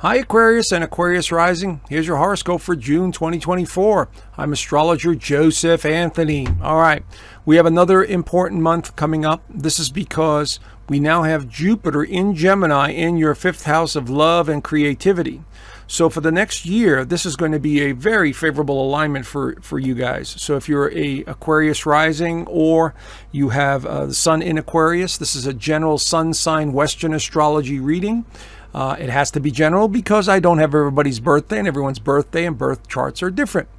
Hi Aquarius and Aquarius Rising. Here's your horoscope for June 2024. I'm Astrologer Joseph Anthony. All right, we have another important month coming up. This is because we now have Jupiter in Gemini in your fifth house of love and creativity. So for the next year, this is going to be a very favorable alignment for you guys. So if you're a Aquarius rising or you have the sun in Aquarius, this is a general sun sign Western astrology reading. It has to be general because I don't have everybody's birthday, and everyone's birthday and birth charts are different.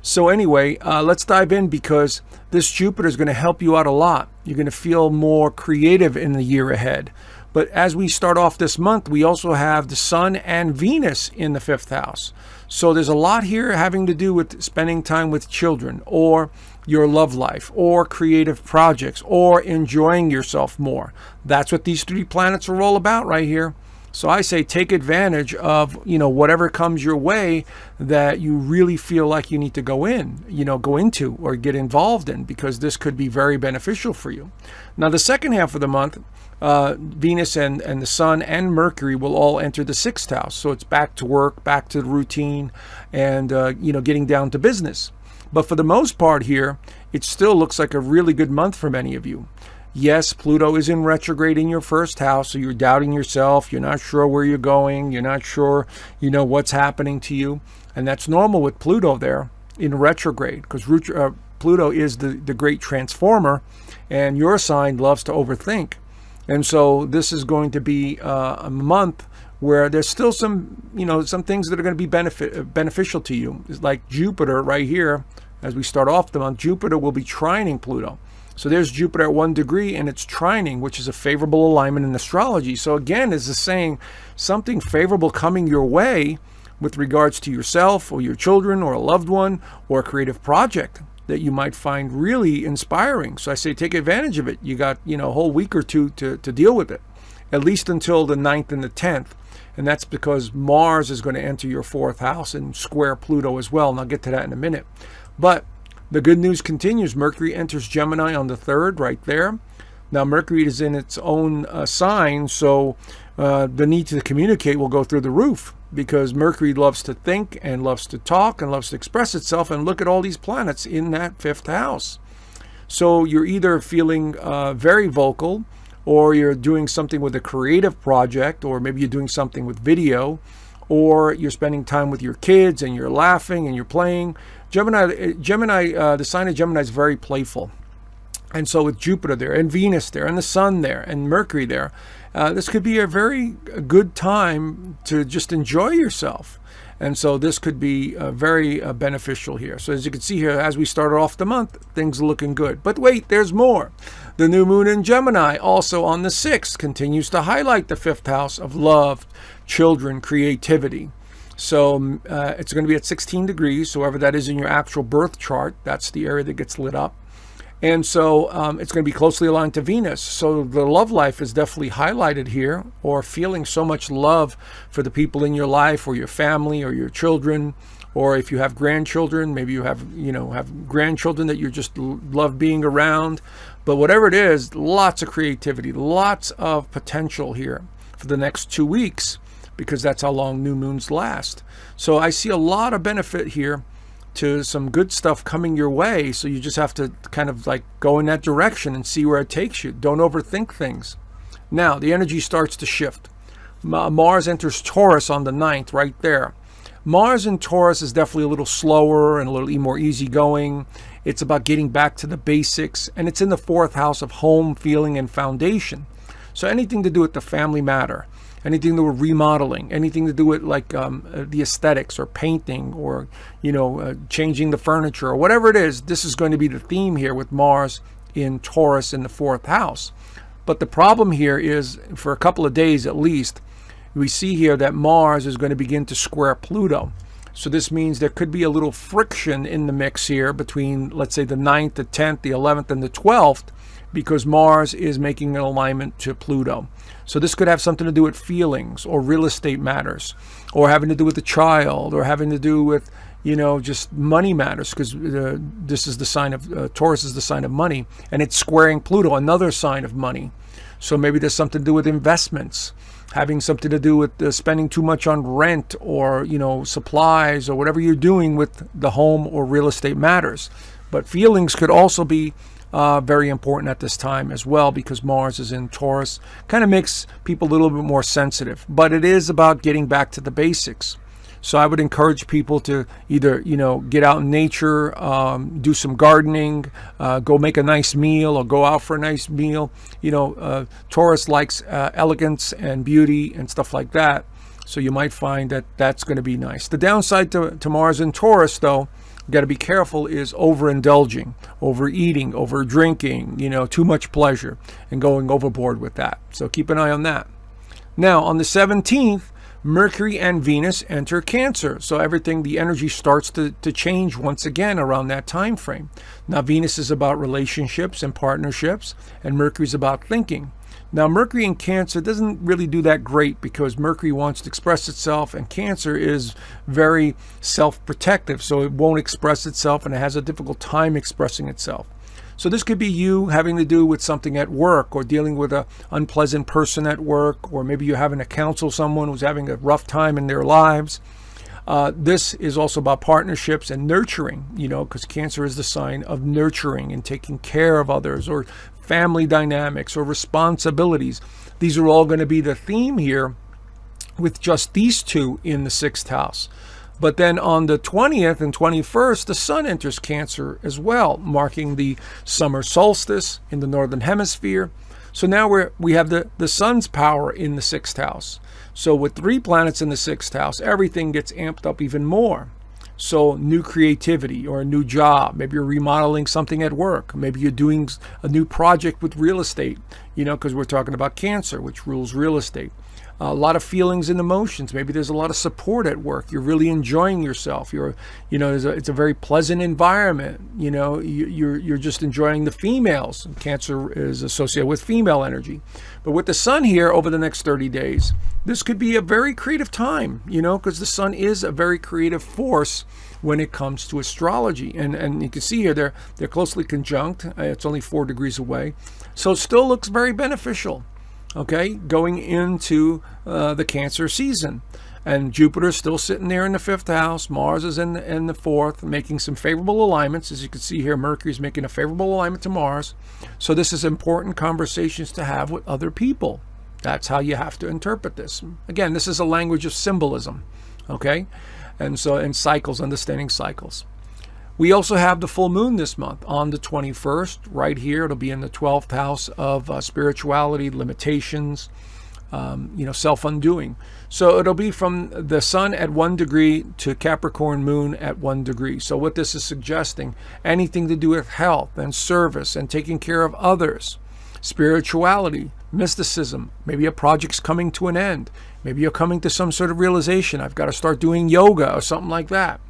So anyway, let's dive in because this Jupiter is going to help you out a lot. You're going to feel more creative in the year ahead. But as we start off this month, we also have the Sun and Venus in the fifth house. So there's a lot here having to do with spending time with children or your love life or creative projects or enjoying yourself more. That's what these three planets are all about right here. So I say take advantage of, whatever comes your way that you really feel like you need to go into or get involved in, because this could be very beneficial for you. Now, the second half of the month, Venus and the Sun and Mercury will all enter the sixth house. So it's back to work, back to the routine, and, getting down to business. But for the most part here, it still looks like a really good month for many of you. Yes, Pluto is in retrograde in your first house, so you're doubting yourself. You're not sure where you're going. You're not sure, what's happening to you. And that's normal with Pluto there in retrograde, because Pluto is the great transformer, and your sign loves to overthink. And so this is going to be a month where there's still some things that are going to be beneficial to you. It's like Jupiter right here, as we start off the month, Jupiter will be trining Pluto. So there's Jupiter at 1 degree and it's trining, which is a favorable alignment in astrology. So again, is saying something favorable coming your way with regards to yourself or your children or a loved one or a creative project that you might find really inspiring. So I say take advantage of it. You got a whole week or two to deal with it, at least until the 9th and the 10th. And that's because Mars is going to enter your fourth house and square Pluto as well. And I'll get to that in a minute. But the good news continues. Mercury enters Gemini on the 3rd, right there. Now, Mercury is in its own sign, so the need to communicate will go through the roof, because Mercury loves to think and loves to talk and loves to express itself. And look at all these planets in that fifth house. So you're either feeling very vocal, or you're doing something with a creative project, or maybe you're doing something with video, or you're spending time with your kids and you're laughing and you're playing. Gemini, the sign of Gemini is very playful. And so with Jupiter there and Venus there and the Sun there and Mercury there, this could be a very good time to just enjoy yourself. And so this could be very beneficial here. So as you can see here, as we started off the month, things are looking good. But wait, there's more. The new moon in Gemini, also on the 6th, continues to highlight the fifth house of love, children, creativity. So it's going to be at 16 degrees, so wherever that is in your actual birth chart, that's the area that gets lit up. And so it's going to be closely aligned to Venus. So the love life is definitely highlighted here, or feeling so much love for the people in your life or your family or your children. Or if you have grandchildren, maybe you have grandchildren that you just love being around. But whatever it is, lots of creativity, lots of potential here for the next 2 weeks, because that's how long new moons last. So I see a lot of benefit here to some good stuff coming your way. So you just have to kind of like go in that direction and see where it takes you. Don't overthink things. Now, the energy starts to shift. Mars enters Taurus on the 9th, right there. Mars in Taurus is definitely a little slower and a little more easygoing. It's about getting back to the basics, and it's in the fourth house of home, feeling, and foundation. So anything to do with the family matter, anything to do with remodeling, anything to do with like the aesthetics or painting or, changing the furniture or whatever it is, this is going to be the theme here with Mars in Taurus in the fourth house. But the problem here is, for a couple of days at least, we see here that Mars is going to begin to square Pluto. So this means there could be a little friction in the mix here between, let's say, the 9th, the 10th, the 11th, and the 12th, because Mars is making an alignment to Pluto. So this could have something to do with feelings or real estate matters, or having to do with the child, or having to do with, just money matters, because this is the sign of, Taurus is the sign of money, and it's squaring Pluto, another sign of money. So maybe there's something to do with investments, having something to do with spending too much on rent or, supplies or whatever you're doing with the home or real estate matters. But feelings could also be very important at this time as well, because Mars is in Taurus. Kind of makes people a little bit more sensitive. But it is about getting back to the basics. So I would encourage people to either, get out in nature, do some gardening, go make a nice meal or go out for a nice meal. Taurus likes elegance and beauty and stuff like that. So you might find that that's going to be nice. The downside to Mars in Taurus, though, you got to be careful, is overindulging, overeating, over drinking, too much pleasure and going overboard with that. So keep an eye on that. Now, on the 17th, Mercury and Venus enter Cancer. So the energy starts to change once again around that time frame. Now, Venus is about relationships and partnerships, and Mercury is about thinking. Now, Mercury in Cancer doesn't really do that great because Mercury wants to express itself, and Cancer is very self-protective, so it won't express itself, and it has a difficult time expressing itself. So this could be you having to do with something at work, or dealing with an unpleasant person at work, or maybe you're having to counsel someone who's having a rough time in their lives. This is also about partnerships and nurturing, because Cancer is the sign of nurturing and taking care of others, or family dynamics or responsibilities. These are all going to be the theme here with just these two in the 6th house. But then on the 20th and 21st, the Sun enters Cancer as well, marking the summer solstice in the northern hemisphere. So now we have the Sun's power in the 6th house. So with 3 planets in the 6th house, everything gets amped up even more. So new creativity or a new job. Maybe you're remodeling something at work. Maybe you're doing a new project with real estate, because we're talking about Cancer, which rules real estate. A lot of feelings and emotions. Maybe there's a lot of support at work. You're really enjoying yourself. It's a very pleasant environment. You're just enjoying the females. Cancer is associated with female energy. But with the Sun here over the next 30 days, this could be a very creative time, because the Sun is a very creative force when it comes to astrology. And you can see here they're closely conjunct. It's only 4 degrees away. So it still looks very beneficial. Okay, going into the Cancer season. And Jupiter's still sitting there in the 5th house. Mars is in the 4th, making some favorable alignments. As you can see here, Mercury's making a favorable alignment to Mars. So this is important conversations to have with other people. That's how you have to interpret this. Again, this is a language of symbolism. Okay, and so in cycles, understanding cycles. We also have the full moon this month on the 21st, right here. It'll be in the 12th house of spirituality, limitations, self-undoing. So it'll be from the Sun at 1 degree to Capricorn moon at 1 degree. So what this is suggesting, anything to do with health and service and taking care of others, spirituality, mysticism, maybe a project's coming to an end. Maybe you're coming to some sort of realization. I've got to start doing yoga or something like that.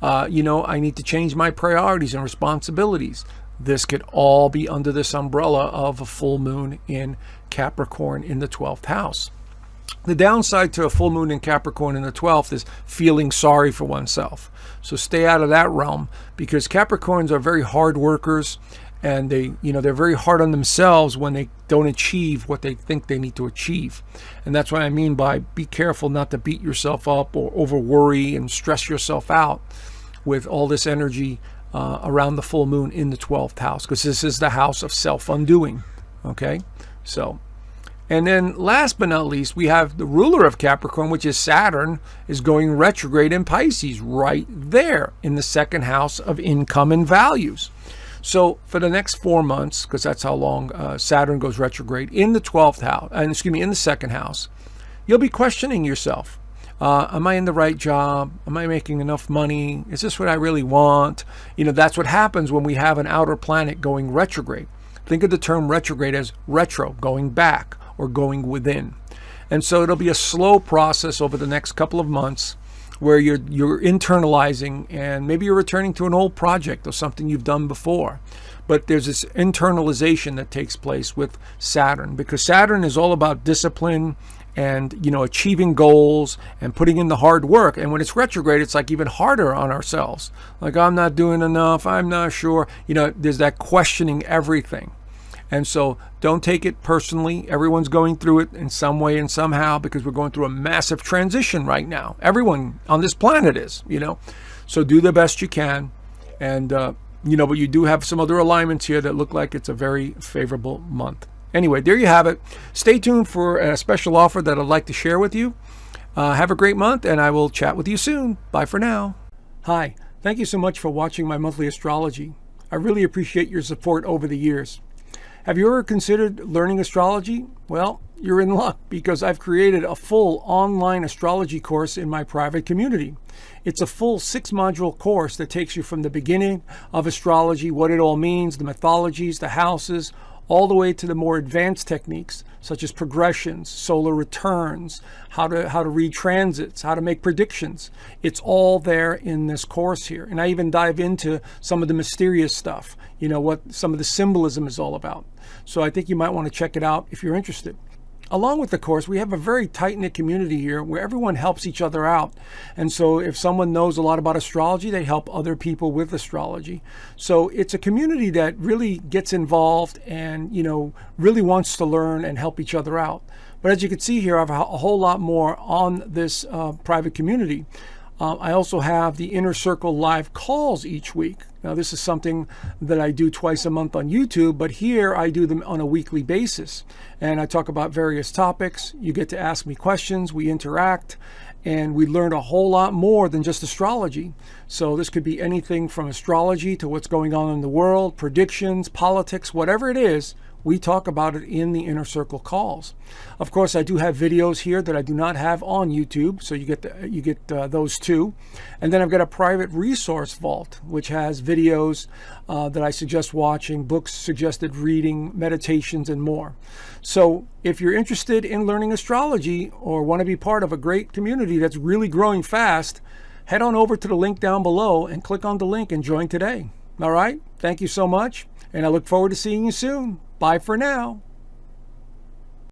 I need to change my priorities and responsibilities. This could all be under this umbrella of a full moon in Capricorn in the 12th house. The downside to a full moon in Capricorn in the 12th is feeling sorry for oneself. So stay out of that realm, because Capricorns are very hard workers, and they're very hard on themselves when they don't achieve what they think they need to achieve. And that's what I mean by be careful not to beat yourself up or over worry and stress yourself out with all this energy around the full moon in the 12th house, because this is the house of self-undoing. Okay, so, and then last but not least, we have the ruler of Capricorn, which is Saturn, is going retrograde in Pisces right there in the 2nd house of income and values. So for the next 4 months, because that's how long Saturn goes retrograde in the 12th house, in the 2nd house, you'll be questioning yourself. Am I in the right job? Am I making enough money? Is this what I really want? That's what happens when we have an outer planet going retrograde. Think of the term retrograde as retro, going back or going within. And so it'll be a slow process over the next couple of months where you're internalizing, and maybe you're returning to an old project or something you've done before. But there's this internalization that takes place with Saturn, because Saturn is all about discipline and achieving goals and putting in the hard work. And when it's retrograde, it's like even harder on ourselves. Like, I'm not doing enough, I'm not sure. There's that questioning everything. And so don't take it personally. Everyone's going through it in some way and somehow, because we're going through a massive transition right now. Everyone on this planet is, So do the best you can. And, but you do have some other alignments here that look like it's a very favorable month. Anyway, there you have it. Stay tuned for a special offer that I'd like to share with you. Have a great month, and I will chat with you soon. Bye for now. Hi, thank you so much for watching my monthly astrology. I really appreciate your support over the years. Have you ever considered learning astrology? Well, you're in luck, because I've created a full online astrology course in my private community. It's a full 6-module course that takes you from the beginning of astrology, what it all means, the mythologies, the houses, all the way to the more advanced techniques such as progressions, solar returns, how to read transits, how to make predictions. It's all there in this course here. And I even dive into some of the mysterious stuff, what some of the symbolism is all about. So I think you might want to check it out if you're interested. Along with the course, we have a very tight-knit community here where everyone helps each other out. And so if someone knows a lot about astrology, they help other people with astrology. So it's a community that really gets involved and, really wants to learn and help each other out. But as you can see here, I have a whole lot more on this private community. I also have the Inner Circle live calls each week. Now, this is something that I do twice a month on YouTube, but here I do them on a weekly basis. And I talk about various topics. You get to ask me questions, we interact, and we learn a whole lot more than just astrology. So this could be anything from astrology to what's going on in the world, predictions, politics, whatever it is. We talk about it in the Inner Circle calls. Of course, I do have videos here that I do not have on YouTube, so you get those too. And then I've got a private resource vault, which has videos that I suggest watching, books suggested reading, meditations, and more. So if you're interested in learning astrology or want to be part of a great community that's really growing fast, head on over to the link down below and click on the link and join today. All right? Thank you so much, and I look forward to seeing you soon. Bye for now.